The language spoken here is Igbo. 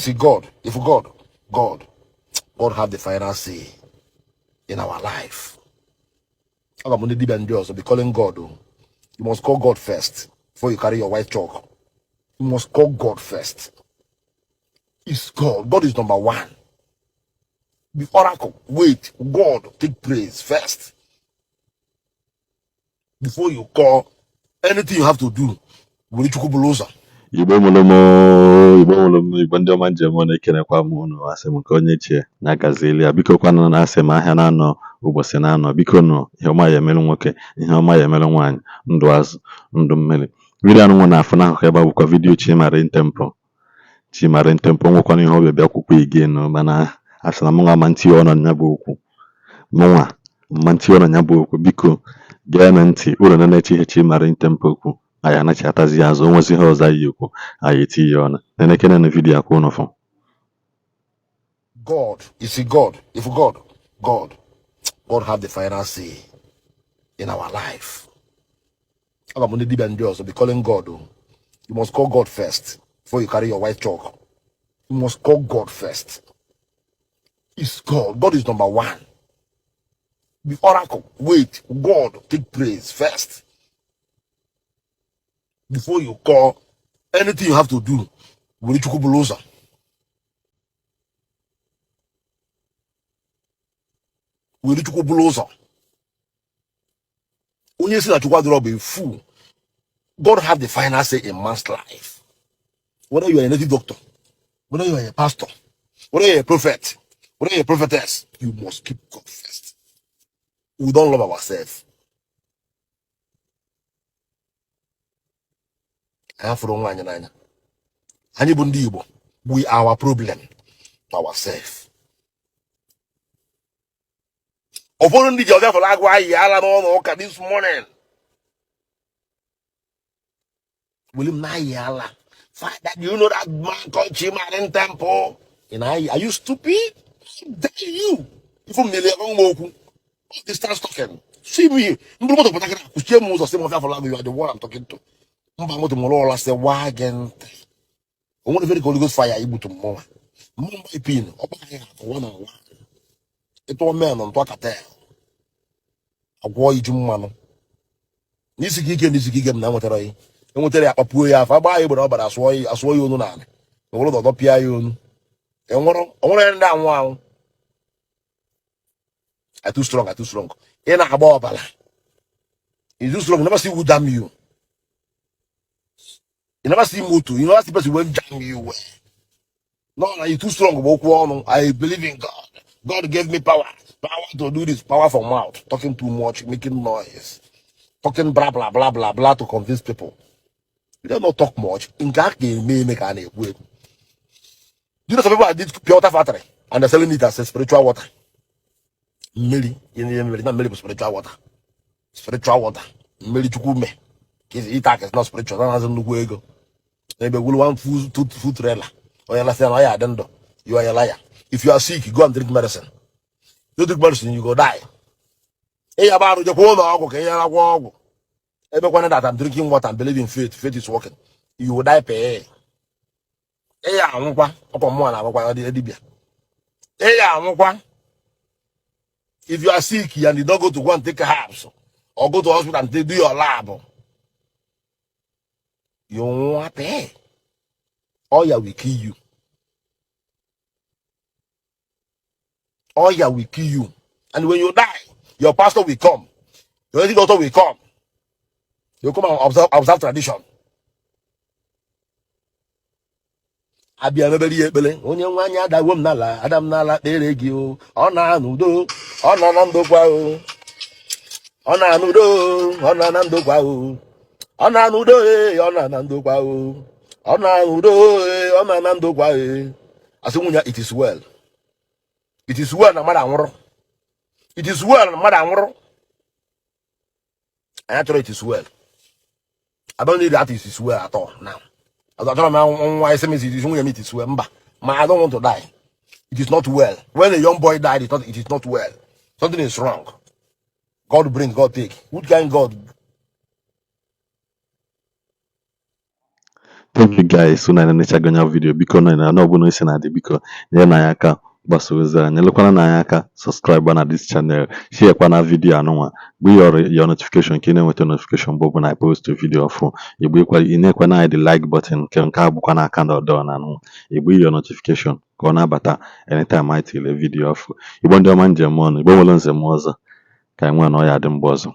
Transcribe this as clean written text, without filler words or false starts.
see, God have the final say in our life. I'm going to be calling God. Oh. You must call God first before you carry your white chalk. You must call God first. It's God. God is number one. The oracle. Wait. God, take praise first. Before you call anything you have to do. Igbo ndị ọma njem na-ekenekwa m unu asị m nke onye chie na-agazili ya biko kwanụ na asị m ahịa na-anọ ụbọchị na-anọ biko nụ ihe ọma ya emelụ nwoke ihe ọma ya emelụ nwaanyị ndụ azụ ndụ mmiri vidiyo anụ nwe na-afụ n'akụkụ ebe a bụkwa vidiyo Chimarin Temple nwekwana ihe ọbịa bịa akwụkwọ igen mana asị na mụnwa ma ntinye ọnụ nya bụ okwu mụnwa ma ntinye ọnụ nya bụ okwu biko gee na ntị ụlọ na-eche ihe Chimarin Temple okwu anyị anaghịatazi azụ onwezi ihe ọzọ anyị ekwu anyị etinye ọnụ na-enekene na vidiyo akwa ụnụ fụ God, you see, God have the final say in our life. I'm going to be calling God. Oh. You must call God first before you carry your white chalk. You must call God first. It's God. God is number one. The oracle. Wait. God, take praise first. Before you call anything you have to do. Onye si na Chukwu adịrọ bụ a fool. God have the final say in man's life. Whether you are a native doctor, whether you are a pastor, whether you are a prophet, whether you are a prophetess, you must keep God first. We don't love ourselves. Anyị bụ ndị Igbo. We are our problem to ourselves. Ụfọdụ ndị ji ọbịa fọrọ agụ anyị ala n'ọnụ ụka this morning. William Nayala. Father, do you know that man called Chimarin Temple? Are you stupid? How dare you? Even me, they start talking. See me. You are the one I'm talking to. I'm going to say, why again? I want a very Holy Ghost fire able to more. Mumbai pin, one on one. It all men on Attire. A boy, Jumano. Nisi now what I tell you, Papu, if I buy but I saw you no none. The world of the Pion. And what I want to end down one. I too strong. In a bobble. You too strong, never see who damn you. You never see Mutu, you never see person who jam you. No, you too strong. I believe in God. God gave me power. Power to do this, power from mouth. Talking too much, making noise. Talking blah blah blah blah blah to convince people. You don't know talk much. In fact, they may make an equate. You know some people that did pure water factory and they're selling it as a spiritual water. Meli, not meli spiritual water. Spiritual water. Meli chukume. It is not spiritual. That doesn't look where go. Maybe we'll want food trailer. Or you understand? I don't know. You are a liar. If you are sick, you go and drink medicine. You drink medicine, you go die. Hey, about the whole okay, everyone that I'm drinking water and believing faith is working. You will die pay. Hey, I'm upon one. Hey, if you are sick and you don't go to go and take a herbs or go to hospital and do your lab, you won't pay. Oil will kill you. Oil will kill you. And when you die, your pastor will come. Your native doctor will come. You come and observe tradition. Abia mebeli ekpele onye nwanyị adawo m n'ala adam n'ala kpere gị o ọ na-anụdo ọ na na ndokwa o ọ na-anụdo ọ na na ndokwa o ọ na-anụdo ọ na na ndokwa o ọ na-anụdo ọ na na ndokwa asị nwunye it is well na mmadụ anwụrụ it is well na mmadụ anwụrụ anyị chọrọ it is well I don't need that it is well at all now. I don't know why it is well. But I don't want to die. It is not well. When a young boy died, it is not well. Something is wrong. God brings, God take. What kind God? Thank you guys so na necha gonya video biko na ọ bụla isi na dị biko nyere na ya aka gbasa ozi a nyelekwana na ya aka subscribe na this channel share kwa na video anụnwa bụ your notification ka ị na-enweta notification bụ na post video ọfụ igbo ịnyekwa na the like button nke a bụkwa na aka na ọdọ na anụnwa igbo your notification ka ọ na-abata anytime anyị tile video ọfụ igbo ndị ọma njem ọnụ igbo nwere nzem ọzọ ka enwe na ọ ya dị mgbe ọzọ